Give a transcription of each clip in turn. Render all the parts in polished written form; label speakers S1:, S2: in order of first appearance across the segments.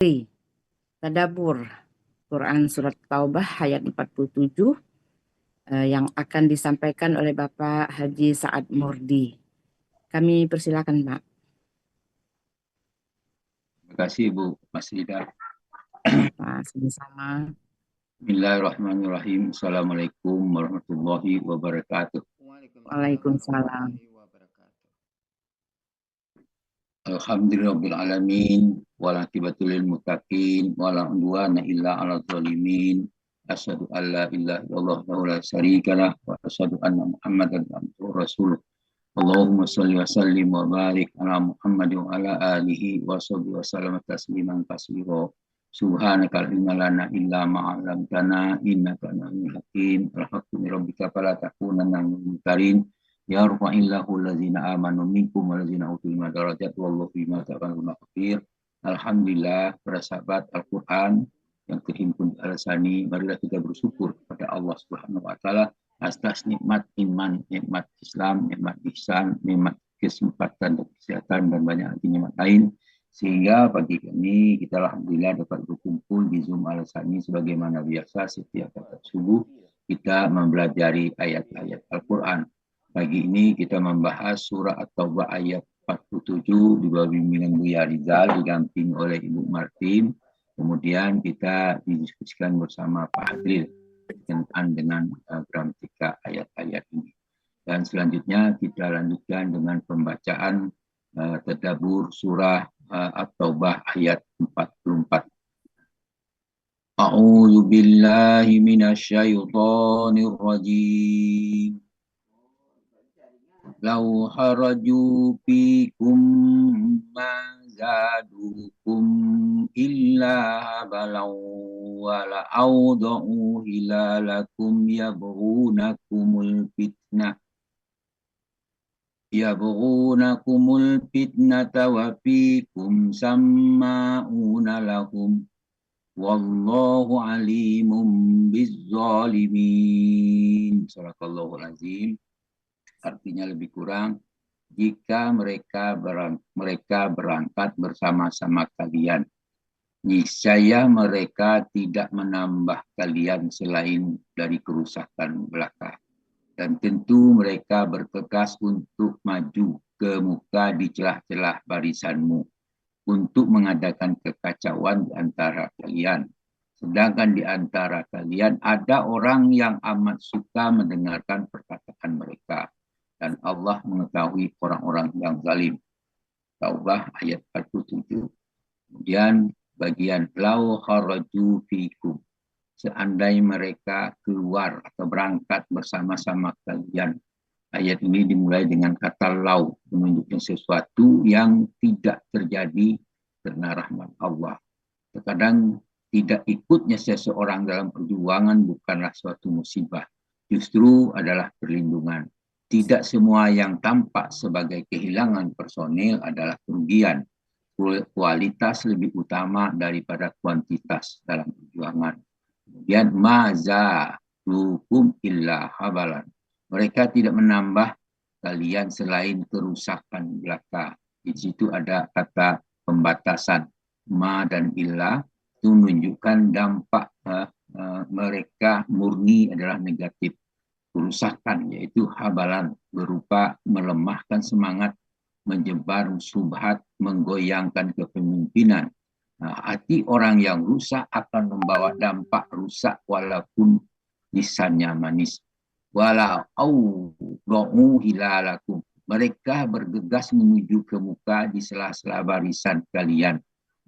S1: Tadabbur Quran Surat Taubah ayat 47 yang akan disampaikan oleh Bapak Haji Saad Murdi. Kami persilakan, Pak.
S2: Terima kasih Bu Masida.
S1: Ya, Pak, sama-sama.
S2: Bismillahirrahmanirrahim. Assalamualaikum warahmatullahi wabarakatuh.
S3: Waalaikumsalam
S1: Waalaikumsalam.
S3: warahmatullahi wabarakatuh.
S2: Alhamdulillahirabbil alamin wal aqibatu lil muttaqin wala udwana illa 'alal zalimin. Asyhadu an la ilaha illallah wa la syarika lah wa asyhadu anna Muhammadan abduhu rasuluh. Allahumma shalli wa sallim wa barik ala Muhammad wa ala alihi wa sahbihi wa sallam tasliman katsira. Subhanaka la ilma lana illa ma 'allamtana innaka antal hakim. Alhamdulillahi rabbika fala takunanna minal mumtarin. Ya rufa'illahu allazina amanu minkum wallazina utul ilma darajat wallahu bima ta'maluna khabir. Alhamdulillah, para sahabat Al-Qur'an yang terhimpun di Al-Sani, marilah kita bersyukur kepada Allah Subhanahu wa taala atas nikmat iman, nikmat Islam, nikmat ihsan, nikmat kesempatan dan kesehatan dan banyak lagi nikmat lain, sehingga pagi ini kita alhamdulillah dapat berkumpul di Zoom Al-Sani sebagaimana biasa setiap saat subuh kita mempelajari ayat-ayat Al-Quran. Pagi ini kita membahas surah At-Taubah ayat 47 di bawah bimbingan Buya Rizal didampingi oleh Ibu Martin. Kemudian kita didiskusikan bersama Pak Hadril berkenaan dengan gramatika ayat-ayat ini. Dan selanjutnya kita lanjutkan dengan pembacaan tadabbur surah At-Taubah ayat 44. A'udzu billahi minasyaitonir rajim. Lau haraju fikum ma zadukum illa balaw wala awda'u hilalakum yabghunakumul fitnata wa fikum samma'una lahum wallahu alimum bizzalimin. Sadaqallahul azim. Artinya lebih kurang, jika mereka berangkat bersama-sama kalian, niscaya mereka tidak menambah kalian selain dari kerusakan belaka. Dan tentu mereka bergegas untuk maju ke muka di celah-celah barisanmu untuk mengadakan kekacauan di antara kalian. Sedangkan di antara kalian ada orang yang amat suka mendengarkan perkataan mereka. Dan Allah mengetahui orang-orang yang zalim. Taubah ayat 47. Kemudian bagian lau kharaju fikum. Seandainya mereka keluar atau berangkat bersama-sama kalian. Ayat ini dimulai dengan kata lau, menunjukkan sesuatu yang tidak terjadi karena rahmat Allah. Terkadang tidak ikutnya seseorang dalam perjuangan bukanlah suatu musibah. Justru adalah perlindungan. Tidak semua yang tampak sebagai kehilangan personil adalah kerugian. Kualitas lebih utama daripada kuantitas dalam perjuangan. Kemudian maza hukum illa habalan. Mereka tidak menambah kalian selain kerusakan belaka. Di situ ada kata pembatasan ma dan illa, itu menunjukkan dampak mereka murni adalah negatif. Kerusakan yaitu habalan berupa melemahkan semangat, menyebar subhat, menggoyangkan kepemimpinan. Hati orang yang rusak akan membawa dampak rusak walaupun lisannya manis. Walau hilalakum. Mereka bergegas menuju ke muka di sela-sela barisan kalian.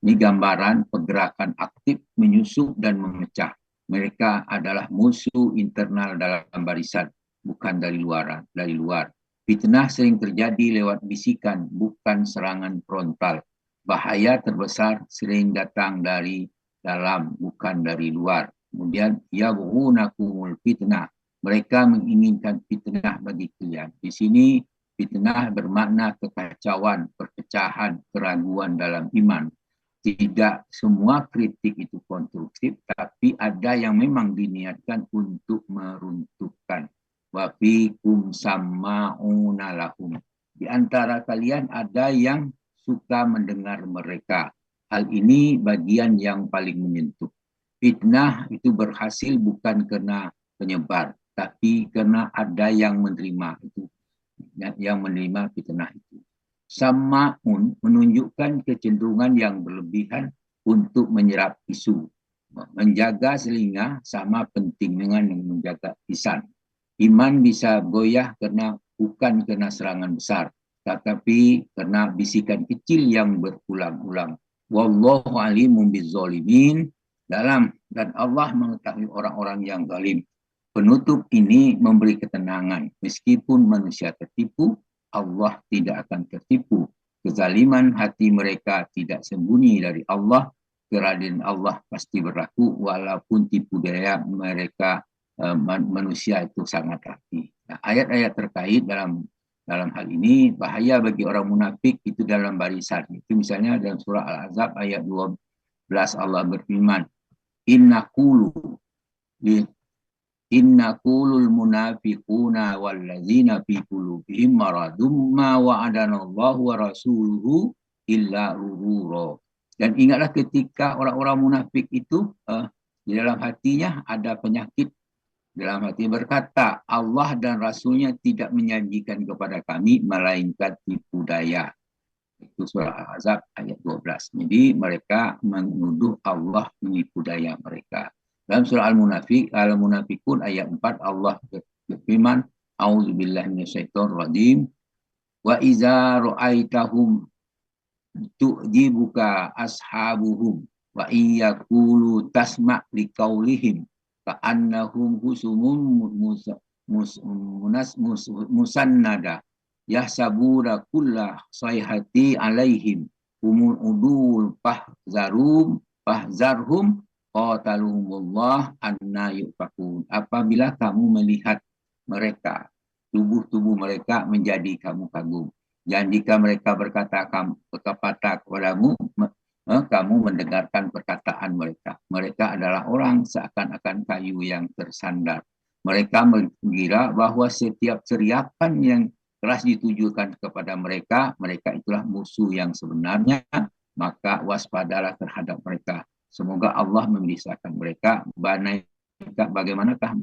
S2: Ini gambaran pergerakan aktif menyusup dan memecah. Mereka adalah musuh internal dalam barisan, bukan dari luar. Fitnah sering terjadi lewat bisikan, bukan serangan frontal. Bahaya terbesar sering datang dari dalam, bukan dari luar. Kemudian, yabghunakumul fitnah. Mereka menginginkan fitnah bagi kalian. Di sini, fitnah bermakna kekacauan, perpecahan, keraguan dalam iman. Tidak semua kritik itu konstruktif, tapi ada yang memang diniatkan untuk meruntuhkan. Wa fikum samma'una lahum. Di antara kalian ada yang suka mendengar mereka. Hal ini bagian yang paling menyentuh. Fitnah itu berhasil bukan karena penyebar, tapi karena ada yang menerima itu, yang menerima fitnah itu. Sama'un menunjukkan kecenderungan yang berlebihan untuk menyerap isu. Menjaga selinga sama penting dengan menjaga lisan. Iman bisa goyah bukan karena serangan besar, tetapi karena bisikan kecil yang berulang-ulang. Wallahu alimun bizzalimin. Dan Allah mengetahui orang-orang yang zalim. Penutup ini memberi ketenangan. Meskipun manusia tertipu, Allah tidak akan tertipu. Kezaliman hati mereka tidak sembunyi dari Allah. Keadilan Allah pasti berlaku walaupun tipu daya mereka manusia itu sangat rapi. Nah, ayat-ayat terkait dalam hal ini bahaya bagi orang munafik itu dalam barisan. Itu misalnya dalam surah Al-Ahzab ayat 12 Allah berfirman, Inna kulul munafiquna wallazina fi qulubihim maradum ma wa'adanallahu wa rasuluhu illa ghurura. Dan ingatlah ketika orang-orang munafik itu di dalam hatinya ada penyakit. Dalam hati berkata, Allah dan Rasulnya tidak menyajikan kepada kami melainkan tipu daya. Itu surah Al-Ahzab ayat 12. Jadi mereka menuduh Allah menipu daya mereka. Dalam surah Al-Munafikun ayat 4 Allah berfirman, A'udzubillahi minasyaitonir rajim. Wa iza ra'aitahum tu'jibuka ashabuhum wa iyaqulu tasma' liqaulihim ka'annahum husumun musannada yahsabuna kulla sayhati alaihim umul udul fahzarhum qatalahumullah anna yufakun. Apabila kamu melihat mereka, tubuh-tubuh mereka menjadi kamu kagum. Dan jika mereka berkata kepadamu, kamu mendengarkan perkataan mereka. Mereka adalah orang seakan-akan kayu yang tersandar. Mereka mengira bahwa setiap teriakan yang keras ditujukan kepada mereka, mereka itulah musuh yang sebenarnya, maka waspadalah terhadap mereka. Semoga Allah memisahkan mereka. Bagaimanakah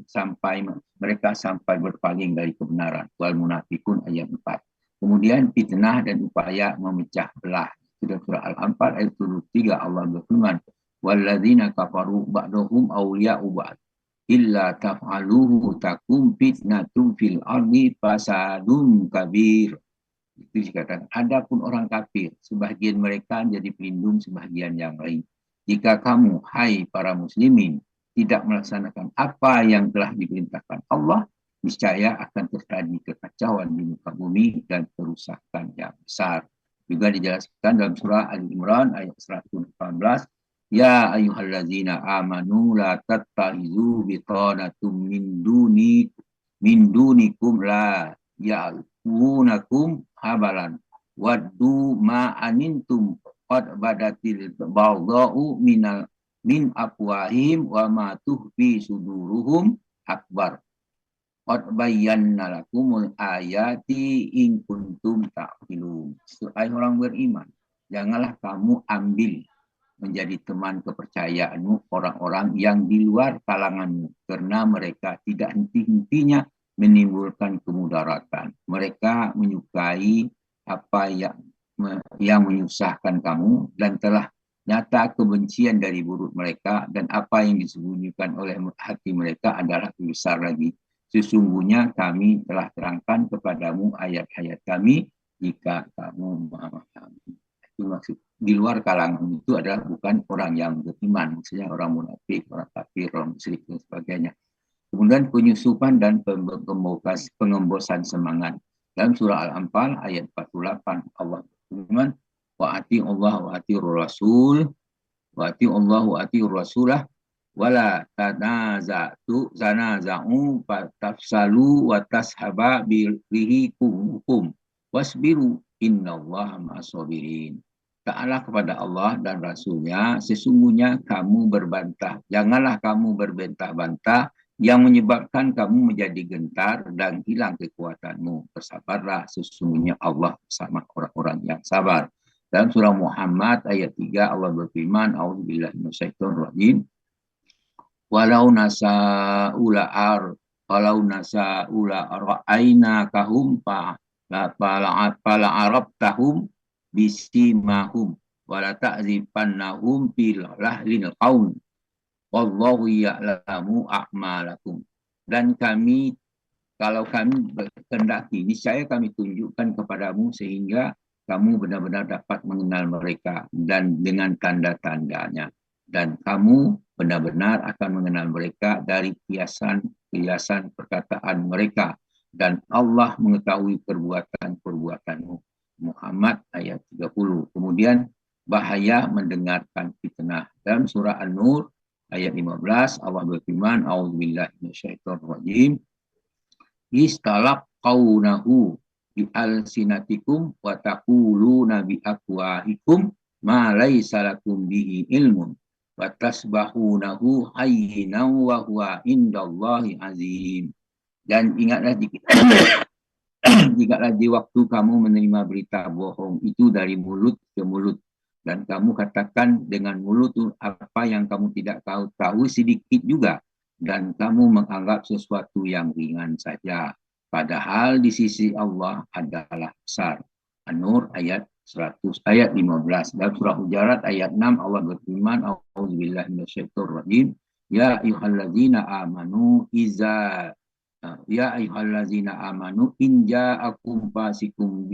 S2: mereka sampai berpaling dari kebenaran. Wal munafikun ayat 4. Kemudian fitnah dan upaya memecah belah. Sudah surah Al-Anfal ayat 3 Allah berfirman, walladzina kafaru ba'dahum awliya'u ba'd illa taf'aluhu takum fitnatun fil ardi fasadun kabir. Itu dikatakan, adapun orang kafir, sebagian mereka jadi pelindung sebagian yang lain. Jika kamu, hai para muslimin, tidak melaksanakan apa yang telah diperintahkan Allah, niscaya akan terjadi kekacauan di muka bumi dan kerusakan yang besar. Juga dijelaskan dalam surah Ali Imran ayat 118, Ya ayyuhallazina amanu la tattahizu bitanatum min dunikum la ya'lunakum habalan waddu ma anintum qad badatil baghdha'u min afwahim wa ma tuhfi suduruhum akbar. Qad bayyana lakumul ayati in kuntum ta'qilun. Hai orang beriman, janganlah kamu ambil menjadi teman kepercayaanmu orang-orang yang di luar kalanganmu, karena mereka tidak henti-hentinya menimbulkan kemudaratan. Mereka menyukai apa yang menyusahkan kamu dan telah nyata kebencian dari mulut mereka, dan apa yang disembunyikan oleh hati mereka adalah lebih besar lagi. Sesungguhnya kami telah terangkan kepadamu ayat-ayat kami jika kamu memahami. Itu maksud di luar kalangan itu adalah bukan orang yang beriman, maksudnya orang munafik, orang kafir, orang musyrik dan sebagainya. Kemudian penyusupan dan pengembosan semangat. Dalam surah Al-Anfal ayat 48 Allah berfirman, wa ati Allah wa ati Rasul wa ati Allah wa ati Rasulah wala tanaza'u fatafsalu wa tashaba bihikum wasbiru innallaha ma'as-sabirin. Taatlah kepada Allah dan Rasulnya, sesungguhnya kamu janganlah kamu berbantah-bantah yang menyebabkan kamu menjadi gentar dan hilang kekuatanmu. Bersabarlah, sesungguhnya Allah bersama orang-orang yang sabar. Dalam surah Muhammad ayat 3 Allah berfirman, A'udzubillahi minasyaitonirrajim. Walau nasa ula ar walau nasa ula ra'aina kahum pala arab tahum bisimahum wala ta'rifannahum fil lahlil qaum wallahu ya'lamu a'malakum. Dan kami, kalau kami berkehendaki, niscaya kami tunjukkan kepadamu sehingga kamu benar-benar dapat mengenal mereka dan dengan tanda-tandanya. Dan kamu benar-benar akan mengenal mereka dari kiasan perkataan mereka. Dan Allah mengetahui perbuatan-perbuatanmu. Muhammad ayat 30. Kemudian bahaya mendengarkan fitnah. Dalam surah An-Nur ayat 15 Allah berfirman, A'udzubillahi minasyaitonirrajim. Istalaqawnahu bi alsinatikum wa taquluna bi aqwahikum ma laysa lakum bihi ilmun wa tasbahunahu hayyinan wa huwa indallahi azim. Dan ingatlah jikalau di waktu kamu menerima berita bohong itu dari mulut ke mulut, dan kamu katakan dengan mulut apa yang kamu tidak tahu sedikit juga, dan kamu menganggap sesuatu yang ringan saja, padahal di sisi Allah adalah besar. An-Nur ayat 100 ayat 15. Dalam surah Hujarat ayat 6 Allah berfirman, A'udzubillahi minasyaitonirrajim. Ya ayyuhalladzina amanu ya ayyuhallazina amanu in ja'akum fasikum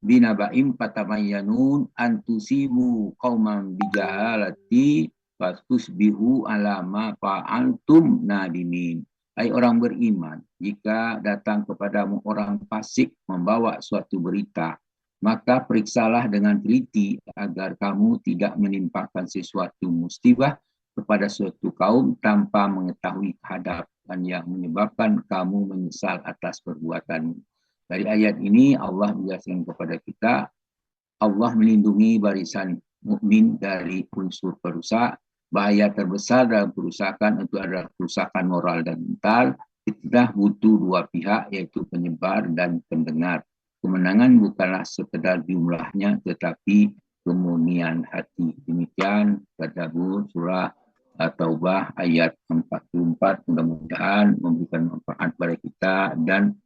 S2: binaba'im fatabayyanun an tusibu qauman bijahalati fastusbihu ala ma fa'altum nadimin. Hai orang beriman, jika datang kepadamu orang fasik membawa suatu berita, maka periksalah dengan teliti agar kamu tidak menimpakan sesuatu musibah kepada suatu kaum tanpa mengetahui kehadapan yang menyebabkan kamu menyesal atas perbuatanmu. Dari ayat ini Allah menjelaskan kepada kita, Allah melindungi barisan mukmin dari unsur perusak. Bahaya terbesar dalam kerusakan itu adalah kerusakan moral dan mental. Kita butuh dua pihak, yaitu penyebar dan pendengar. Kemenangan bukanlah sekedar jumlahnya, tetapi kemurnian hati. Demikian tadabbur surah Taubah ayat 44. Mudah-mudahan memberikan manfaat pada kita dan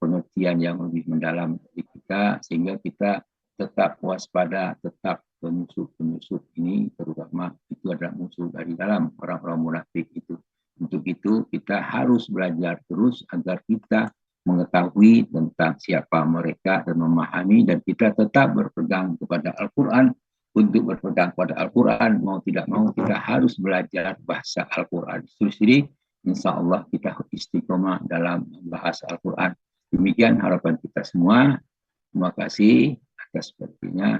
S2: pengertian yang lebih mendalam bagi kita, sehingga kita tetap waspada, tetap penyusup ini, terutama itu adalah musuh dari dalam, orang-orang munafik itu. Untuk itu kita harus belajar terus agar kita mengetahui tentang siapa mereka dan memahami, dan kita tetap berpegang kepada Al-Quran. Untuk berpegang pada Al-Quran, mau tidak mau kita harus belajar bahasa Al-Quran. Jadi insya Allah kita istiqomah dalam bahasa Al-Quran. Demikian harapan kita semua. Terima kasih atas sepertinya.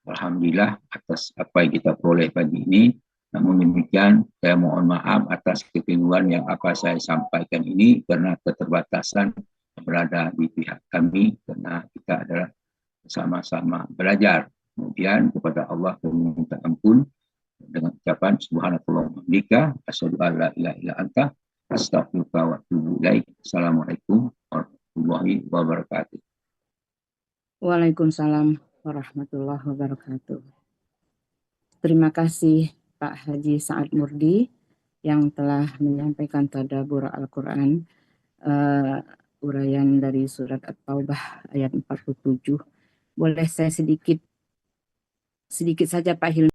S2: Alhamdulillah atas apa yang kita peroleh pagi ini. Namun demikian, saya mohon maaf atas kekeliruan yang apa saya sampaikan ini, karena keterbatasan berada di pihak kami, karena kita adalah sama-sama belajar. Kemudian kepada Allah kami minta ampun dengan ucapan subhanallah wa bihamdika asyhadu an la ilaha illa anta astaghfiruka wa atubu ilaik. Assalamualaikum warahmatullahi wabarakatuh.
S1: Waalaikumsalam warahmatullahi wabarakatuh. Terima kasih Pak Haji Sa'ad Murdi yang telah menyampaikan tadabbur Al-Quran, uraian dari surat At-Taubah ayat 47. Boleh saya sedikit saja Pak Hilmi